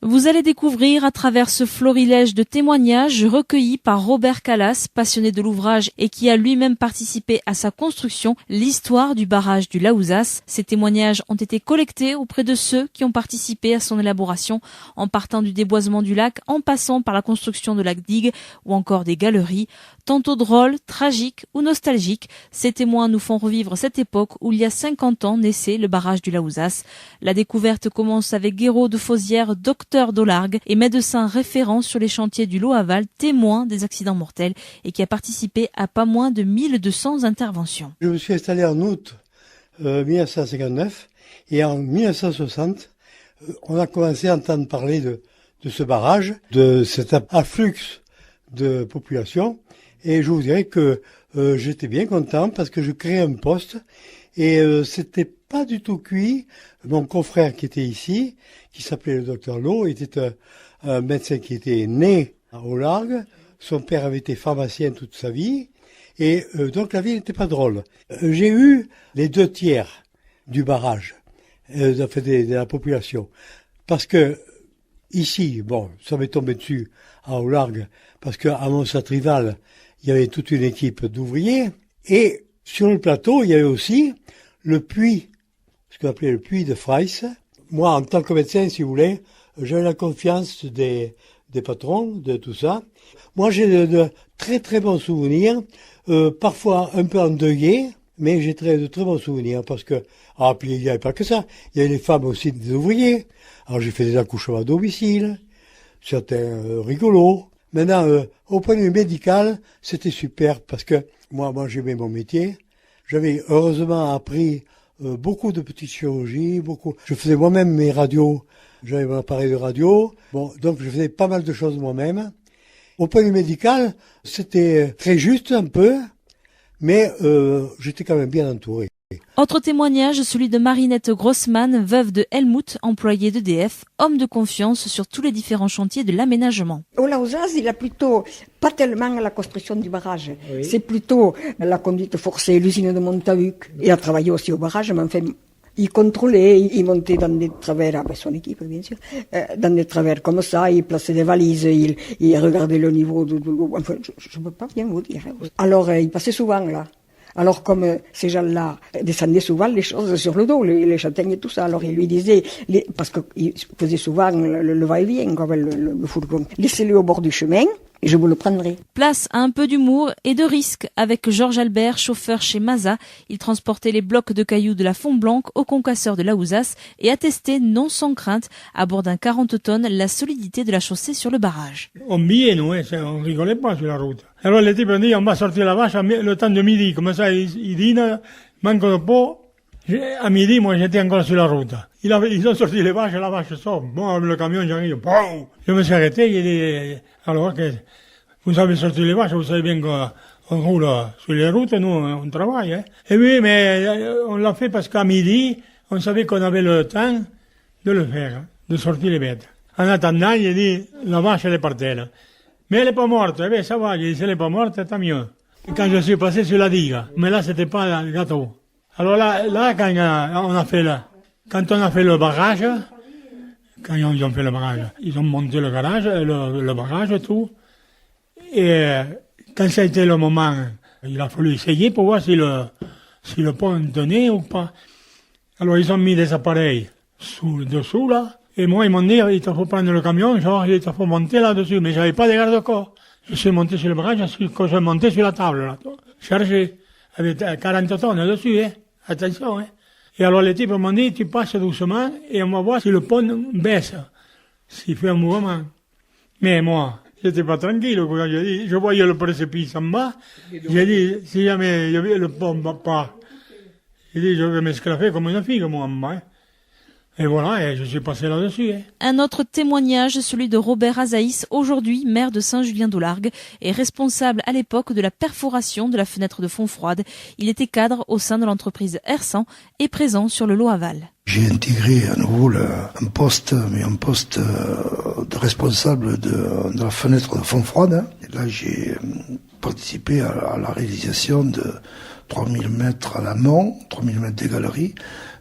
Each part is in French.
Vous allez découvrir à travers ce florilège de témoignages recueillis par Robert Calas, passionné de l'ouvrage et qui a lui-même participé à sa construction, l'histoire du barrage du Laouzas. Ces témoignages ont été collectés auprès de ceux qui ont participé à son élaboration, en partant du déboisement du lac, en passant par la construction de la digue ou encore des galeries. Tantôt drôles, tragiques ou nostalgiques, ces témoins nous font revivre cette époque où il y a 50 ans naissait le barrage du Laouzas. La découverte commence avec Guéraud de Fauzières, docteur d'Olargues et médecin référent sur les chantiers du Lot-Aval, témoin des accidents mortels et qui a participé à pas moins de 1200 interventions. Je me suis installé en août 1959 et en 1960, on a commencé à entendre parler de ce barrage, de cet afflux de population. Et je vous dirais que j'étais bien content parce que je créais un poste et c'était pas du tout cuit. Mon confrère qui était ici, qui s'appelait le docteur Lowe, était un médecin qui était né au Largue. Son père avait été pharmacien toute sa vie et donc la vie n'était pas drôle. J'ai eu les 2/3 du barrage, de la population, parce que ici, bon, ça m'est tombé dessus à Aulargues, parce qu'à Monsat-Rival, il y avait toute une équipe d'ouvriers, et sur le plateau, il y avait aussi le puits, ce qu'on appelait le puits de Freyss. Moi, en tant que médecin, si vous voulez, j'avais la confiance des patrons, de tout ça. Moi, j'ai de très très bons souvenirs, parfois un peu endeuillés, mais j'ai de très bons souvenirs, parce que, puis il n'y avait pas que ça, il y avait les femmes aussi des ouvriers. Alors j'ai fait des accouchements à domicile, certains rigolos. Maintenant, au point de vue médical, c'était super parce que moi j'aimais mon métier. J'avais heureusement appris beaucoup de petites chirurgies, Je faisais moi-même mes radios. J'avais mon appareil de radio. Bon, donc je faisais pas mal de choses moi-même. Au point de vue médical, c'était très juste un peu, mais j'étais quand même bien entouré. Autre témoignage, celui de Marinette Grossman, veuve de Helmut, employée d'EDF, homme de confiance sur tous les différents chantiers de l'aménagement. Au Laouzas, il a plutôt pas tellement la construction du barrage, oui. C'est plutôt la conduite forcée, l'usine de Montahuc. Il a travaillé aussi au barrage, mais enfin, il contrôlait, il montait dans des travers, avec son équipe bien sûr, dans des travers comme ça, il plaçait des valises, il regardait le niveau de l'eau, enfin, je ne peux pas bien vous dire. Alors, il passait souvent là. Alors comme ces gens-là descendaient souvent les choses sur le dos, les châtaignes et tout ça, alors il lui disait, parce qu'il faisait souvent le va-et-vient, le fourgon, laissez-le au bord du chemin et je vous le prendrai. Place à un peu d'humour et de risque avec Georges Albert, chauffeur chez Maza. Il transportait les blocs de cailloux de la Font-Blanc au concasseur de Laouzas et attestait, non sans crainte, à bord d'un 40 tonnes, la solidité de la chaussée sur le barrage. On millait, nous, on rigolait pas sur la route. Alors les types ont dit, on va sortir la vache le temps de midi. Comme ça, ils dînent, manque de pot. À midi, moi, j'étais encore sur la route. Ils ont sorti les vaches, la vache sort. Bon, le camion, j'arrive, boum. Je me suis arrêté, il dit, alors, vous avez sorti les vaches, vous savez bien qu'on roule sur les routes, nous, on travaille, hein. Et oui, mais on l'a fait parce qu'à midi, on savait qu'on avait le temps de le faire, de sortir les bêtes. En attendant, il dit, la vache, elle est par terre. Mais elle est pas morte, eh bien, ça va, il dit, si elle est pas morte, tant mieux. Quand je suis passé sur la digue, mais là, c'était pas le gâteau. Alors là, quand on a fait le barrage, ils ont monté le garage, le barrage et tout. Et quand ça a été le moment, il a fallu essayer pour voir si le pont tenait ou pas. Alors ils ont mis des appareils dessous là. Et moi, ils m'ont dit, il te faut prendre le camion, genre, il te faut monter là-dessus. Mais j'avais pas de garde-corps. Je suis monté sur le barrage, je suis monté sur la table, là. Chargé. Avec 40 tonnes dessus, hein. Attention, hein. Et alors les types m'ont dit, tu passes doucement et on va voir si le pont baisse. S'il fait un mouvement. Mais moi, j'étais pas tranquille quand je voyais le précipice en bas. J'ai dit, si jamais le pont ne va pas, j'ai dit, je vais m'esclaffer comme une fille, moi, en bas, hein. Et voilà, et je suis passé là-dessus. Hein. Un autre témoignage, celui de Robert Azaïs, aujourd'hui maire de Saint-Julien-d'Olargues, et responsable à l'époque de la perforation de la fenêtre de Fontfroide. Il était cadre au sein de l'entreprise Ersan et présent sur le Lot-Aval. J'ai intégré à nouveau un poste de responsable de la fenêtre de Fontfroide. Et là, j'ai participé à la réalisation de 3000 mètres à l'amont, 3000 mètres des galeries,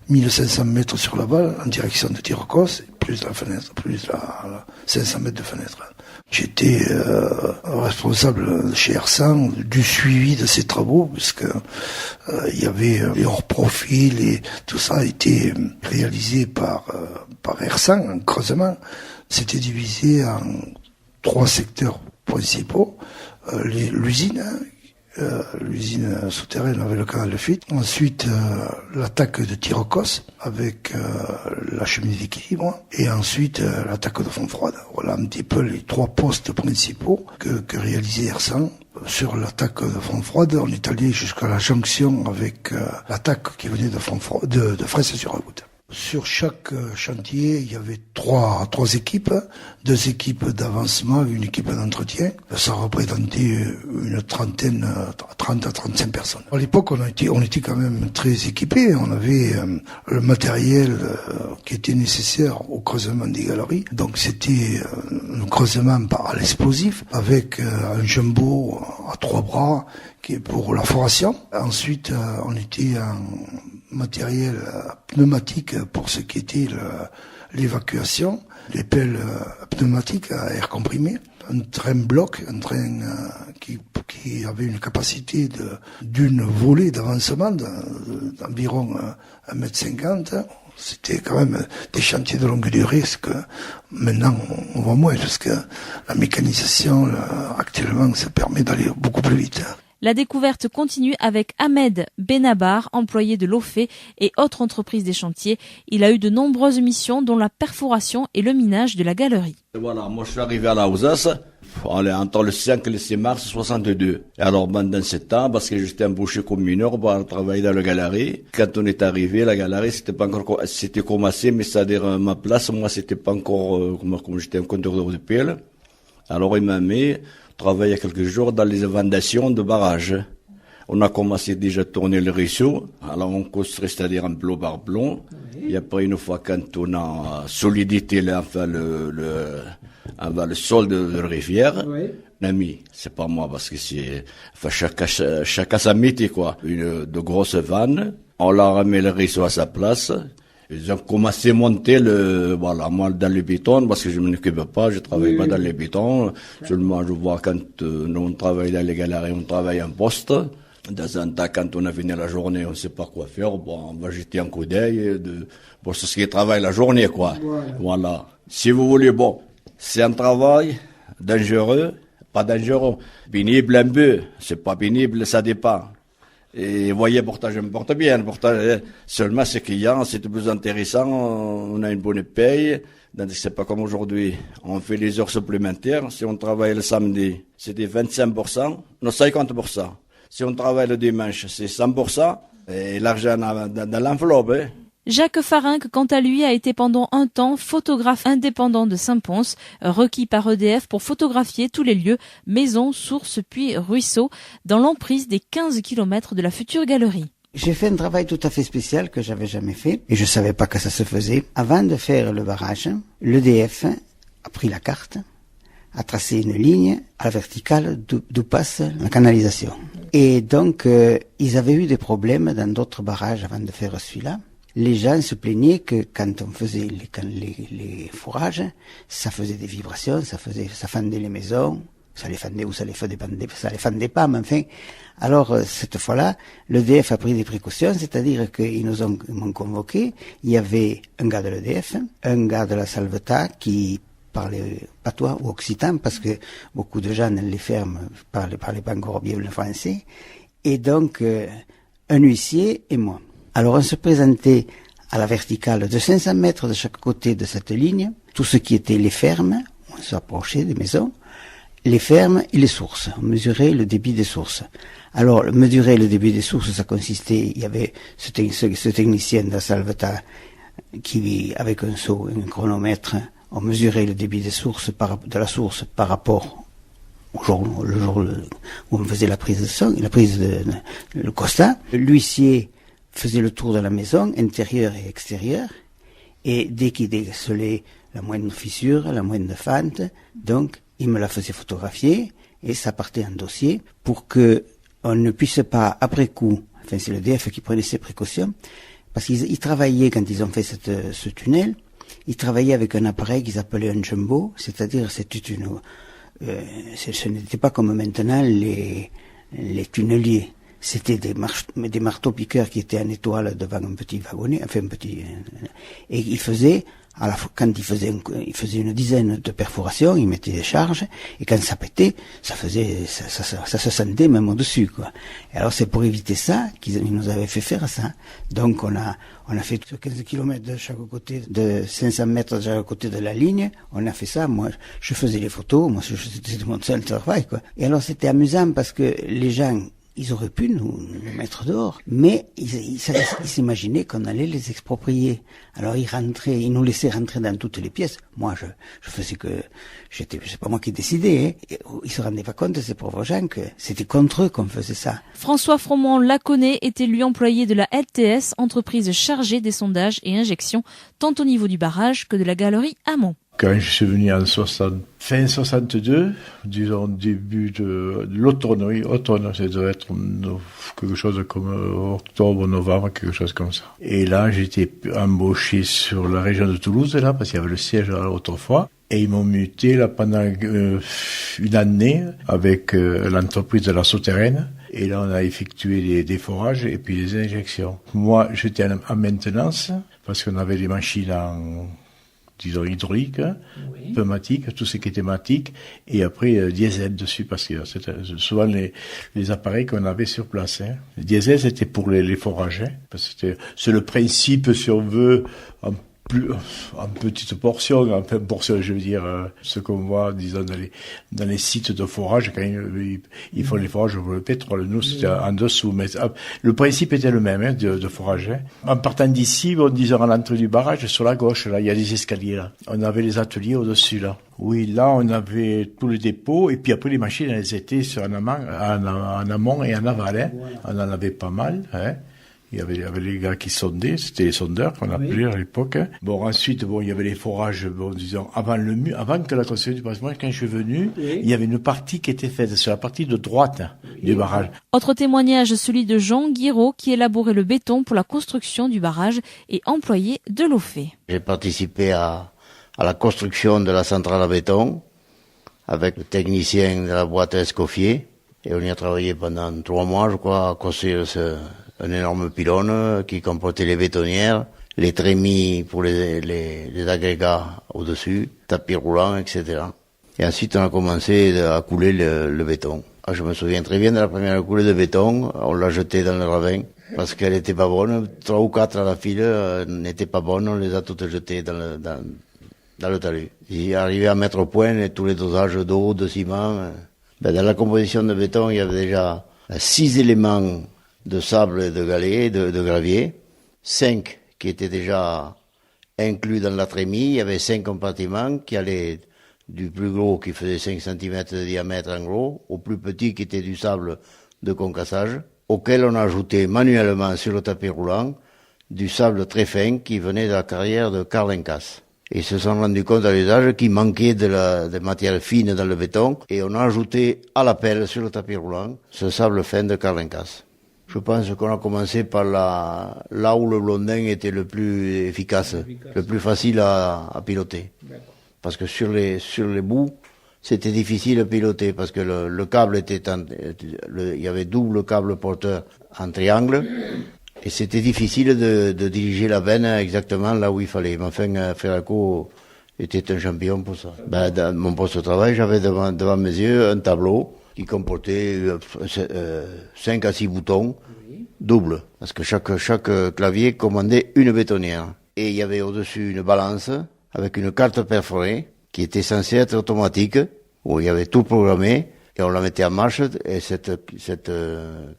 1500 mètres sur la balle en direction de Tirocos, plus la fenêtre, plus la 500 mètres de fenêtre. J'étais responsable chez Ersan du suivi de ces travaux, puisque il y avait les hors-profils et tout ça a été réalisé par Ersan en creusement. C'était divisé en 3 secteurs principaux. L'usine souterraine avec le canal de fuite. Ensuite, l'attaque de Tirocos avec la cheminée d'équilibre. Et ensuite, l'attaque de Fontfroide. Voilà un petit peu les 3 postes principaux que réalisait Ersan. Sur l'attaque de Fontfroide, on est allé jusqu'à la jonction avec l'attaque qui venait de Fraisse-sur-Agoutte. Sur chaque chantier, il y avait trois équipes, 2 équipes d'avancement et une équipe d'entretien. Ça représentait une 30 à 35 personnes. À l'époque, on était quand même très équipés. On avait le matériel qui était nécessaire au creusement des galeries. Donc c'était un creusement à l'explosif avec un jumbo à 3 bras qui est pour la foration. Ensuite, on était en matériel pneumatique pour ce qui était l'évacuation, les pelles pneumatiques à air comprimé, un train bloc, un train qui avait une capacité d'une volée d'avancement d'environ 1,50 m. C'était quand même des chantiers de longue durée, ce que maintenant on voit moins, parce que la mécanisation actuellement ça permet d'aller beaucoup plus vite. La découverte continue avec Ahmed Benabar, employé de l'OFE et autres entreprises des chantiers. Il a eu de nombreuses missions, dont la perforation et le minage de la galerie. Voilà, moi je suis arrivé à Laouzas, entre le 5 et le 6 mars 62. Et alors pendant 7 ans, parce que j'étais embauché comme mineur pour travailler dans la galerie. Quand on est arrivé, la galerie c'était commencé, mais c'est-à-dire ma place, moi c'était pas encore, comme j'étais un conducteur de pelle. Alors il m'a mis travailler quelques jours dans les fondations de barrages. On a commencé déjà à tourner le ruisseau. Alors on construit, c'est-à-dire un plomb par plomb. Oui. Et après, une fois quand on a solidité, enfin le sol de la rivière, oui. On a mis, c'est pas moi parce que c'est, enfin chacun sa métier quoi. De grosses vannes. On l'a remis le ruisseau à sa place. Ils ont commencé à monter moi dans le béton, parce que je ne m'occupe pas, je travaille pas dans le béton. Seulement, je vois quand nous on travaille dans les galeries, on travaille en poste. Dans un temps, quand on a fini la journée, on ne sait pas quoi faire. Bon, on va jeter un coup d'œil pour ce qui travaille la journée, quoi. Voilà. Si vous voulez, bon, c'est un travail dangereux, pas dangereux. Pénible un peu, c'est pas pénible, ça dépend. Et voyez, pourtant, je me porte bien. Pourtant, seulement, ces clients, c'est plus intéressant. On a une bonne paye. C'est pas comme aujourd'hui. On fait les heures supplémentaires. Si on travaille le samedi, c'est des 25%. Non, 50%. Si on travaille le dimanche, c'est 100%. Et l'argent dans l'enveloppe, hein. Jacques Farinck, quant à lui, a été pendant un temps photographe indépendant de Saint-Pons, requis par EDF pour photographier tous les lieux, maisons, sources, puis ruisseaux, dans l'emprise des 15 km de la future galerie. J'ai fait un travail tout à fait spécial que j'avais jamais fait, et je savais pas que ça se faisait. Avant de faire le barrage, l'EDF a pris la carte, a tracé une ligne à la verticale d'où passe la canalisation. Et donc, ils avaient eu des problèmes dans d'autres barrages avant de faire celui-là. Les gens se plaignaient que quand on faisait les fourrages, ça faisait des vibrations, ça fendait les maisons, ça les fendait ou ça les fendait pas, mais enfin. Alors, cette fois-là, l'EDF a pris des précautions, c'est-à-dire qu'ils m'ont convoqué. Il y avait un gars de l'EDF, un gars de la Salvetat qui parlait patois ou occitan, parce que beaucoup de gens dans les fermes parlaient pas encore bien le français, et donc, un huissier et moi. Alors on se présentait à la verticale de 500 mètres de chaque côté de cette ligne, tout ce qui était les fermes, on s'approchait des maisons, les fermes et les sources, on mesurait le débit des sources. Alors mesurer le débit des sources, ça consistait, il y avait ce technicien de la Salvetat qui, avec un seau et un chronomètre, on mesurait le débit des sources de la source par rapport le jour où on faisait la prise de son, le constat. L'huissier faisait le tour de la maison, intérieure et extérieure, et dès qu'il décelait la moindre fissure, la moindre fente, donc il me la faisait photographier, et ça partait en dossier, pour que on ne puisse pas, après coup, enfin c'est l'EDF qui prenait ses précautions, Parce qu'ils travaillaient, quand ils ont fait ce tunnel, ils travaillaient avec un appareil qu'ils appelaient un jumbo, c'est-à-dire c'était ce n'était pas comme maintenant les tunneliers. C'était des marteaux-piqueurs qui étaient en étoile devant un petit wagonnet, et ils faisaient, quand ils faisaient une dizaine de perforations, ils mettaient des charges, et quand ça pétait, ça se sentait même au-dessus, quoi. Et alors c'est pour éviter ça qu'ils nous avaient fait faire ça. Donc on a fait 15 km de chaque côté, de 500 mètres de chaque côté de la ligne, on a fait ça. Moi, je faisais les photos, c'était mon seul travail, quoi. Et alors c'était amusant parce que les gens, ils auraient pu nous mettre dehors, mais ils s'imaginaient qu'on allait les exproprier. Alors ils nous laissaient rentrer dans toutes les pièces. Moi, je faisais c'est pas moi qui décidais, hein. Ils se rendaient pas compte, ces pauvres gens, que c'était contre eux qu'on faisait ça. François Froment-Laconnet était lui employé de la LTS, entreprise chargée des sondages et injections, tant au niveau du barrage que de la galerie amont. Quand je suis venu en fin 62, disons début de l'automne, oui, automne, ça devait être quelque chose comme octobre, novembre, quelque chose comme ça. Et là, j'étais embauché sur la région de Toulouse, là, parce qu'il y avait le siège là autrefois. Et ils m'ont muté là pendant une année avec l'entreprise de la Souterraine. Et là, on a effectué des forages et puis des injections. Moi, j'étais en maintenance, parce qu'on avait des machines disons hydraulique, oui, pneumatique, tout ce qui est thématique, et après diesel dessus, parce que c'était souvent les appareils qu'on avait sur place. Hein. Le diesel, c'était pour les forages, hein, parce que c'est le principe, si on veut, en petite portion, je veux dire, ce qu'on voit, disons, dans les sites de forage, quand ils font les forages pour le pétrole. Nous, c'était en dessous, mais le principe était le même, hein, de forage. Hein. En partant d'ici, disons, à l'entrée du barrage, sur la gauche, là, il y a des escaliers, là. On avait les ateliers au-dessus, là. Oui, là, on avait tous les dépôts, et puis après, les machines, elles étaient en amont et en aval, hein. Voilà. On en avait pas mal, hein. Il y avait les gars qui sondaient, c'était les sondeurs qu'on appelait à l'époque. Bon, ensuite, il y avait les forages, disons, avant que la construction du bâtiment, quand je suis venu, oui, il y avait une partie qui était faite sur la partie de droite, oui, du barrage. Autre témoignage, celui de Jean Guiraud, qui élaborait le béton pour la construction du barrage et employé de l'OFE. J'ai participé à la construction de la centrale à béton avec le technicien de la boîte Escoffier, et on y a travaillé pendant 3 mois, je crois, à construire un énorme pylône qui comportait les bétonnières, les trémies pour les agrégats au-dessus, tapis roulants, etc. Et ensuite, on a commencé à couler le béton. Je me souviens très bien de la première coulée de béton. On l'a jetée dans le ravin parce qu'elle n'était pas bonne. 3 ou 4 à la file n'étaient pas bonnes. On les a toutes jetées dans le talus. J'ai arrivé à mettre au point tous les dosages d'eau, de ciment. Dans la composition de béton, il y avait déjà 6 éléments de sable et de galets, de gravier, 5 qui étaient déjà inclus dans la trémie. Il y avait 5 compartiments qui allaient du plus gros qui faisait 5 cm de diamètre en gros, au plus petit qui était du sable de concassage, auquel on a ajouté manuellement sur le tapis roulant du sable très fin qui venait de la carrière de Carlincas. Ils se sont rendus compte à l'usage qu'il manquait de matière fine dans le béton et on a ajouté à la pelle sur le tapis roulant ce sable fin de Carlincas. Je pense qu'on a commencé par là où le blondin était le plus efficace, le plus facile à piloter. Parce que sur les bouts, c'était difficile à piloter parce que le câble il y avait double câble porteur en triangle et c'était difficile de diriger la veine exactement là où il fallait. Mais enfin, Ferraco était un champion pour ça. Dans mon poste de travail, j'avais devant mes yeux un tableau qui comportait 5 à 6 boutons, doubles, parce que chaque clavier commandait une bétonnière. Et il y avait au-dessus une balance avec une carte perforée qui était censée être automatique, où il y avait tout programmé, et on la mettait en marche, et cette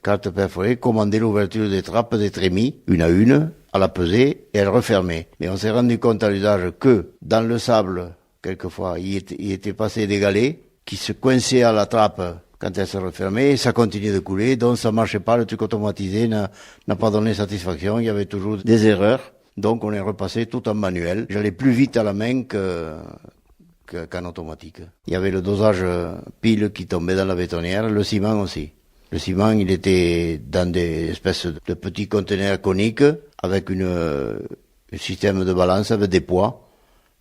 carte perforée commandait l'ouverture des trappes des trémies, une à une, à la pesée, et elle refermait. Mais on s'est rendu compte à l'usage que, dans le sable, quelquefois, il était passé des galets qui se coinçaient à la trappe quand elle se refermait, et ça continuait de couler, donc ça marchait pas, le truc automatisé n'a pas donné satisfaction, il y avait toujours des erreurs, donc on est repassé tout en manuel. J'allais plus vite à la main qu'en automatique. Il y avait le dosage pile qui tombait dans la bétonnière, le ciment aussi. Le ciment, il était dans des espèces de petits conteneurs coniques avec un système de balance avec des poids.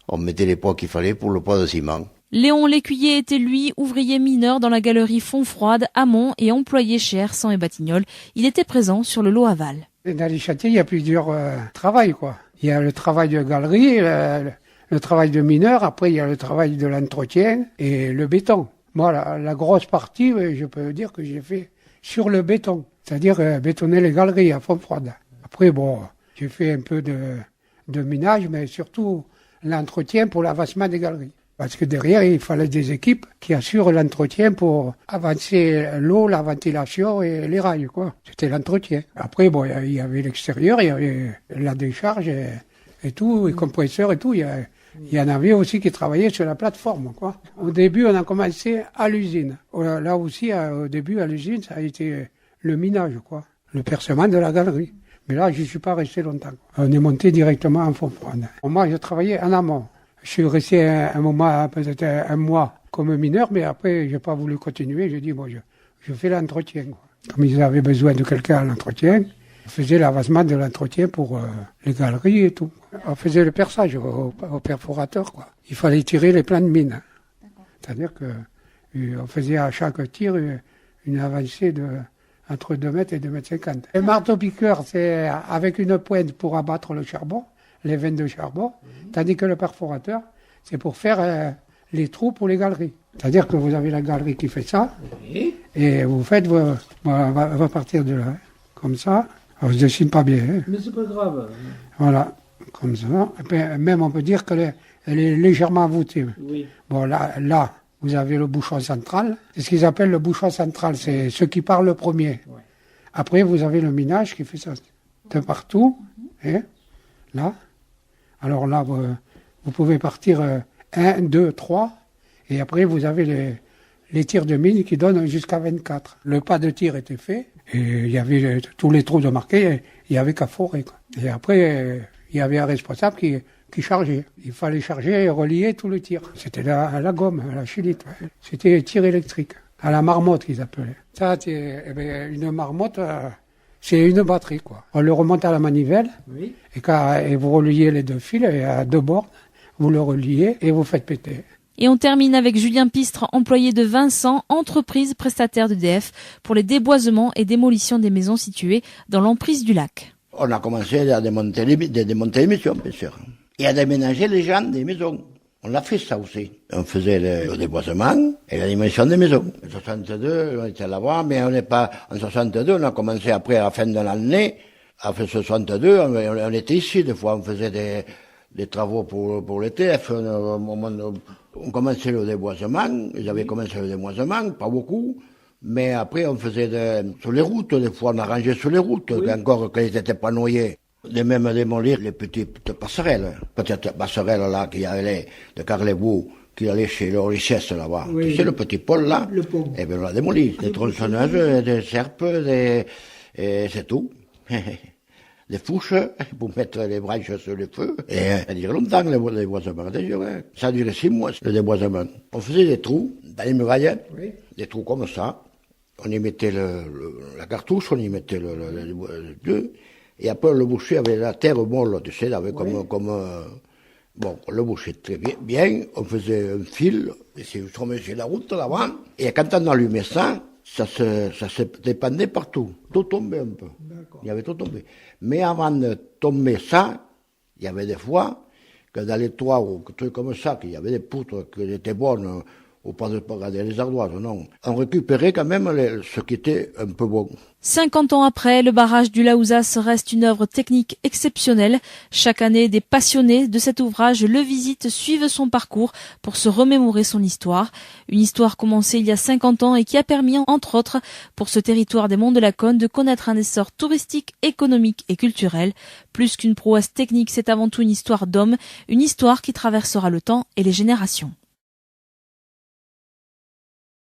On mettait les poids qu'il fallait pour le poids de ciment. Léon Lécuyer était lui ouvrier mineur dans la galerie Fontfroide à Mont et employé chez Hersan et Batignolles. Il était présent sur le lot aval. Dans les chantiers, il y a plusieurs travail, quoi. Il y a le travail de galerie, le travail de mineur, après il y a le travail de l'entretien et le béton. Moi, la grosse partie, je peux dire que j'ai fait sur le béton, c'est-à-dire bétonner les galeries à Fontfroide. Après, bon, j'ai fait un peu de minage, mais surtout l'entretien pour l'avancement des galeries. Parce que derrière, il fallait des équipes qui assurent l'entretien pour avancer l'eau, la ventilation et les rails, quoi. C'était l'entretien. Après, bon, il y avait l'extérieur, il y avait la décharge et tout, les compresseurs et tout. Il y en avait aussi qui travaillaient sur la plateforme, quoi. Au début, on a commencé à l'usine. Là aussi, au début, à l'usine, ça a été le minage, quoi. Le percement de la galerie. Mais là, je suis pas resté longtemps. On est monté directement en Fontfroide. Moi, je travaillais en amont. Je suis resté un moment, peut-être un mois, comme mineur, mais après, j'ai pas voulu continuer. J'ai dit, bon, je fais l'entretien, quoi. Comme ils avaient besoin de quelqu'un à l'entretien, on faisait l'avancement de l'entretien pour les galeries et tout. On faisait le perçage au perforateur, quoi. Il fallait tirer les plans de mine. C'est-à-dire que on faisait à chaque tir une avancée entre 2 mètres et 2 mètres 50. Le marteau-piqueur, c'est avec une pointe pour abattre le charbon, les veines de charbon, tandis que le perforateur, c'est pour faire les trous pour les galeries. C'est-à-dire que vous avez la galerie qui fait ça, et vous faites, on va partir de là, hein, comme ça. Alors, je ne dessine pas bien. Hein. Mais c'est pas grave. Voilà, comme ça. Et puis, même on peut dire qu'elle est légèrement voûtée. Oui. Bon, là, vous avez le bouchon central. C'est ce qu'ils appellent le bouchon central, c'est ce qui part le premier. Ouais. Après, vous avez le minage qui fait ça de partout. Hein, là. Alors là, vous pouvez partir 1, 2, 3, et après vous avez les tirs de mine qui donnent jusqu'à 24. Le pas de tir était fait, et il y avait tous les trous de marqués, il n'y avait qu'à forer, quoi. Et après, il y avait un responsable qui chargeait. Il fallait charger et relier tous les tirs. C'était à la gomme, à la chenille. Ouais. C'était tir électrique, à la marmotte qu'ils appelaient. Ça, une marmotte... c'est une batterie, quoi. On le remonte à la manivelle, oui. Et vous reliez les 2 fils, et à 2 bornes, vous le reliez et vous faites péter. Et on termine avec Julien Pistre, employé de Vincent, entreprise prestataire d'EDF, pour les déboisements et démolitions des maisons situées dans l'emprise du lac. On a commencé à démonter les maisons, bien sûr, et à déménager les gens des maisons. On a fait ça aussi. On faisait le déboisement et la dimension des maisons. En 62, on était là-bas, mais on n'est pas, en 62, on a commencé après à la fin de l'année. Après 62, on était ici, des fois, on faisait des travaux pour l'ETF. On commençait le déboisement, ils avaient commencé le déboisement, pas beaucoup. Mais après, on faisait sur les routes, des fois, on arrangeait sur les routes, oui. Encore qu'ils n'étaient pas noyés. De même démolir les petites passerelles. Peut-être passerelle là, qui allait de Carlebou, qui allait chez le richesse là-bas. Oui. Tu sais, le petit pôle là? Le pont. Eh bien, on l'a démoli. Des tronçonneuses, des serpes, c'est tout. Des fourches, pour mettre les branches sur le feu. Et ça durait longtemps, le déboisement. Ça durait 6 mois, le déboisement. On faisait des trous dans les murailles, oui. Des trous comme ça. On y mettait la cartouche, on y mettait le et après, le boucher avait la terre molle, tu sais, avait comme bon, le boucher très bien, on faisait un fil, et c'est tombé sur la route, là-bas, et quand on allumait ça se dépendait partout. Tout tombait un peu. Il y avait tout tombé. Mais avant de tomber ça, il y avait des fois, que dans les toits ou des trucs comme ça, qu'il y avait des poutres qui étaient bonnes, ou pas de regarder les ardoises, non. On récupérait quand même ce qui était un peu bon. 50 ans après, le barrage du Laouzas reste une œuvre technique exceptionnelle. Chaque année, des passionnés de cet ouvrage le visitent, suivent son parcours pour se remémorer son histoire. Une histoire commencée il y a 50 ans et qui a permis, entre autres, pour ce territoire des Monts de la Cône de connaître un essor touristique, économique et culturel. Plus qu'une prouesse technique, c'est avant tout une histoire d'homme, une histoire qui traversera le temps et les générations.